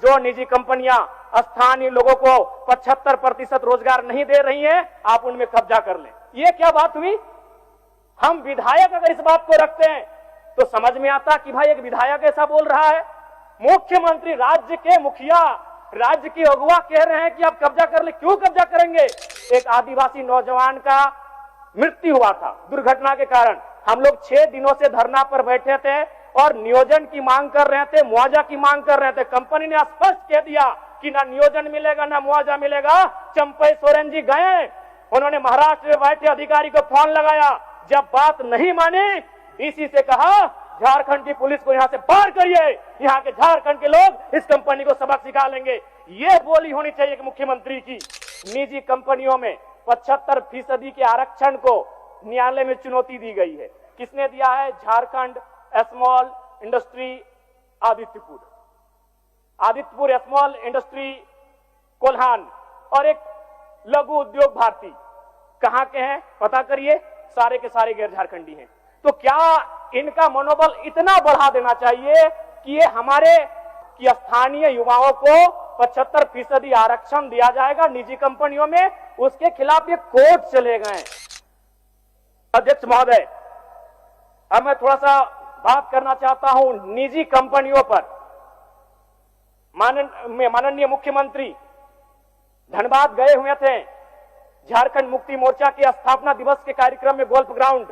जो निजी कंपनियां स्थानीय लोगों को 75% रोजगार नहीं दे रही हैं, आप उनमें कब्जा कर लें। ये क्या बात हुई? हम विधायक अगर इस बात को रखते हैं तो समझ में आता कि भाई एक विधायक ऐसा बोल रहा है। मुख्यमंत्री, राज्य के मुखिया, राज्य की अगुवा कह रहे हैं कि आप कब्जा कर ले। क्यों कब्जा करेंगे? एक आदिवासी नौजवान का मृत्यु हुआ था दुर्घटना के कारण। हम लोग 6 दिनों से धरना पर बैठे थे और नियोजन की मांग कर रहे थे, मुआवजा की मांग कर रहे थे। कंपनी ने स्पष्ट कह दिया कि ना नियोजन मिलेगा ना मुआवजा मिलेगा। चंपई सोरेन जी गए, उन्होंने महाराष्ट्र में बैठे अधिकारी को फोन लगाया। जब बात नहीं मानी, डीसी से कहा झारखंड की पुलिस को यहां से बाहर करिए, यहां के झारखंड के लोग इस कंपनी को सबक सिखा लेंगे। यह बोली होनी चाहिए कि मुख्यमंत्री की। निजी कंपनियों में 75% के आरक्षण को न्यायालय में चुनौती दी गई है। किसने दिया है? Jharkhand small industry Adityapur small industry Kolhan और एक लघु उद्योग भारती। कहां के हैं पता करिए, सारे के सारे गैर झारखंडी हैं। तो क्या इनका मनोबल इतना बढ़ा देना चाहिए कि ये हमारे कि स्थानीय युवाओं को 75% आरक्षण दिया जाएगा निजी कंपनियों में, उसके खिलाफ ये कोर्ट चले गए। अध्यक्ष महोदय, अब मैं थोड़ा सा बात करना चाहता हूं निजी कंपनियों पर। माननीय मुख्यमंत्री धनबाद गए हुए थे झारखंड मुक्ति मोर्चा के स्थापना दिवस के कार्यक्रम में गोल्फ ग्राउंड,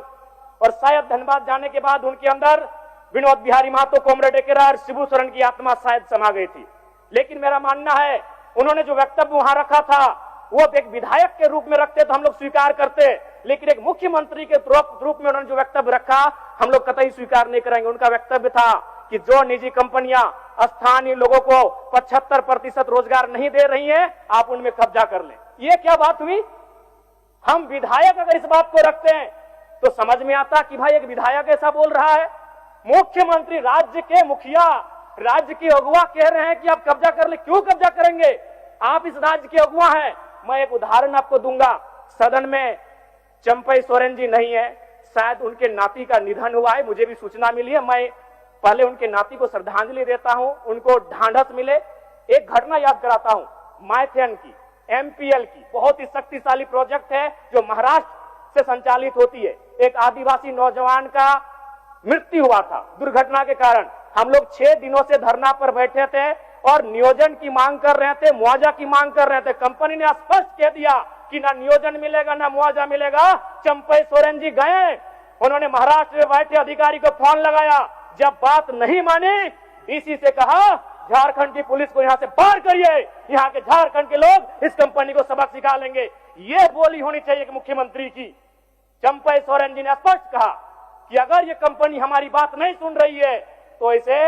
और शायद धनबाद जाने के बाद उनके अंदर विनोद बिहारी महतो, कॉमरेड एकेरा और शिबू सोरेन की आत्मा शायद समा गई थी। लेकिन मेरा मानना है उन्होंने जो वक्तव्य वहां रखा था वो एक विधायक के रूप में रखते तो हम लोग स्वीकार करते, लेकिन एक मुख्यमंत्री के रूप में उन्होंने जो वक्तव्य रखा हम लोग कतई स्वीकार नहीं करेंगे। उनका वक्तव्य था कि जो निजी कंपनियां स्थानीय लोगों को 75% रोजगार नहीं दे रही हैं, आप उनमें कब्जा कर लें। ये क्या बात हुई? हम विधायक अगर इस बात को रखते हैं तो समझ में आता कि भाई एक विधायक ऐसा बोल रहा है। मुख्यमंत्री, राज्य के मुखिया, राज्य की अगुवा कह रहे हैं कि आप कब्जा कर ले। क्यों कब्जा करेंगे? आप इस राज्य के अगुवा हैं। मैं एक उदाहरण आपको दूंगा। सदन में चंपई सोरेन जी नहीं है, शायद उनके नाती का निधन हुआ है, मुझे भी सूचना मिली है। मैं पहले उनके नाती को श्रद्धांजलि देता हूं, उनको ढांढस मिले। एक घटना याद कराता हूं, माइथेन की, एमपीएल की बहुत ही शक्तिशाली प्रोजेक्ट है जो महाराष्ट्र से संचालित होती है। एक आदिवासी नौजवान का मृत्यु हुआ था दुर्घटना के कारण। हम लोग 6 दिनों से धरना पर बैठे थे और नियोजन की मांग कर रहे थे, मुआवजा की मांग कर रहे थे। कंपनी ने स्पष्ट कह दिया कि ना नियोजन मिलेगा ना मुआवजा मिलेगा। चंपई सोरेन जी गए, उन्होंने महाराष्ट्र में बैठे अधिकारी को फोन लगाया। जब बात नहीं मानी, डीसी से कहा झारखंड की पुलिस को यहां से बाहर करिए, यहां के झारखंड के लोग इस कंपनी को सबक सिखा लेंगे। यह बोली होनी चाहिए कि मुख्यमंत्री की। चंपई सोरेन जी ने स्पष्ट कहा कि अगर ये कंपनी हमारी बात नहीं सुन रही है तो इसे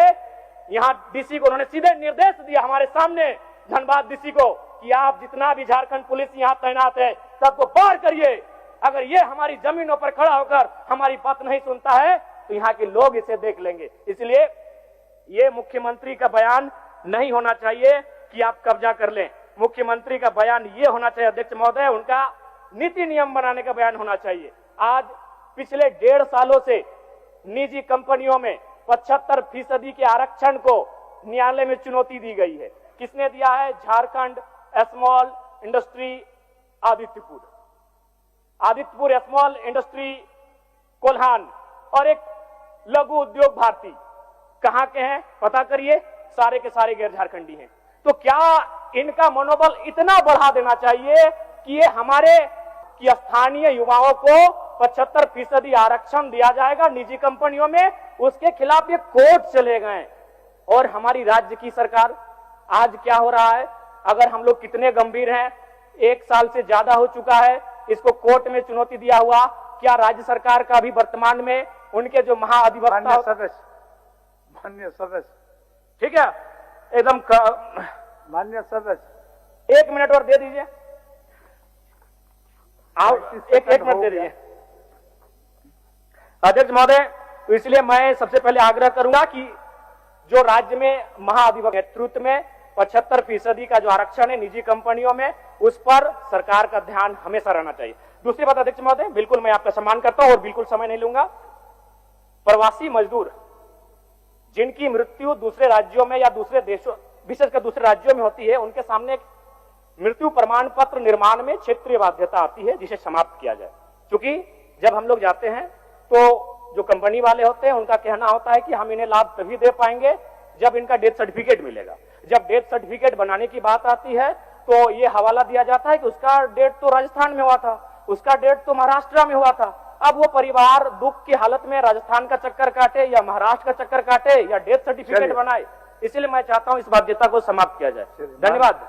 यहां डीसी को उन्होंने सीधे निर्देश दिया हमारे सामने, धनबाद डीसी को, कि आप जितना भी झारखंड पुलिस यहां तैनात है सबको बाहर करिए। अगर ये हमारी जमीनों पर खड़ा होकर हमारी बात नहीं सुनता है तो यहाँ के लोग इसे देख लेंगे। इसलिए ये मुख्यमंत्री का बयान नहीं होना चाहिए कि आप कब्जा कर लें। मुख्यमंत्री का बयान ये होना चाहिए अध्यक्ष महोदय, उनका नीति नियम बनाने का बयान होना चाहिए। आज पिछले 1.5 सालों से निजी कंपनियों में 75% के आरक्षण को न्यायालय में चुनौती दी गई है। किसने दिया है? Jharkhand small industry Adityapur small industry Kolhan और एक लघु उद्योग भारती। कहां के हैं पता करिए, सारे के सारे गैर झारखंडी हैं। तो क्या इनका मनोबल इतना बढ़ा देना चाहिए कि ये हमारे कि स्थानीय युवाओं को 75% आरक्षण दिया जाएगा निजी कंपनियों में, उसके खिलाफ ये कोर्ट चले गए। और हमारी राज्य की सरकार, आज क्या हो रहा है, अगर हम लोग कितने गंभीर हैं, 1 साल से ज्यादा हो चुका है इसको कोर्ट में चुनौती दिया हुआ। क्या राज्य सरकार का भी वर्तमान में उनके जो महाअधिवक्ता, मान्य सदस्य, ठीक है, एकदम मान्य सदस्य, 1 मिनट और दे दीजिए, एक मिनट दे दीजिए अध्यक्ष महोदय। तो इसलिए मैं सबसे पहले आग्रह करूंगा कि जो राज्य में महाअधिवक्ता नेतृत्व में 75% का जो आरक्षण है निजी कंपनियों में, उस पर सरकार का ध्यान हमेशा रहना चाहिए। दूसरी बात अध्यक्ष महोदय, बिल्कुल मैं आपका सम्मान करता हूं और बिल्कुल समय नहीं लूंगा। प्रवासी मजदूर जिनकी मृत्यु दूसरे राज्यों में या दूसरे देशों विशेषकर दूसरे राज्यों में होती है, उनके सामने एक मृत्यु प्रमाण पत्र निर्माण में क्षेत्रीय बाध्यता आती है, जिसे समाप्त किया जाए। क्योंकि जब हम लोग जाते हैं तो जो कंपनी वाले होते हैं उनका कहना होता है कि हम इन्हें लाभ तभी दे पाएंगे जब इनका डेथ सर्टिफिकेट मिलेगा। जब डेथ सर्टिफिकेट बनाने की बात आती है तो ये हवाला दिया जाता है कि उसका डेट तो राजस्थान में हुआ था, उसका डेट तो महाराष्ट्र में हुआ था। अब वो परिवार दुख की हालत में राजस्थान का चक्कर काटे या महाराष्ट्र का चक्कर काटे या डेथ सर्टिफिकेट बनाए। इसलिए मैं चाहता हूं इस बाध्यता को समाप्त किया जाए। धन्यवाद।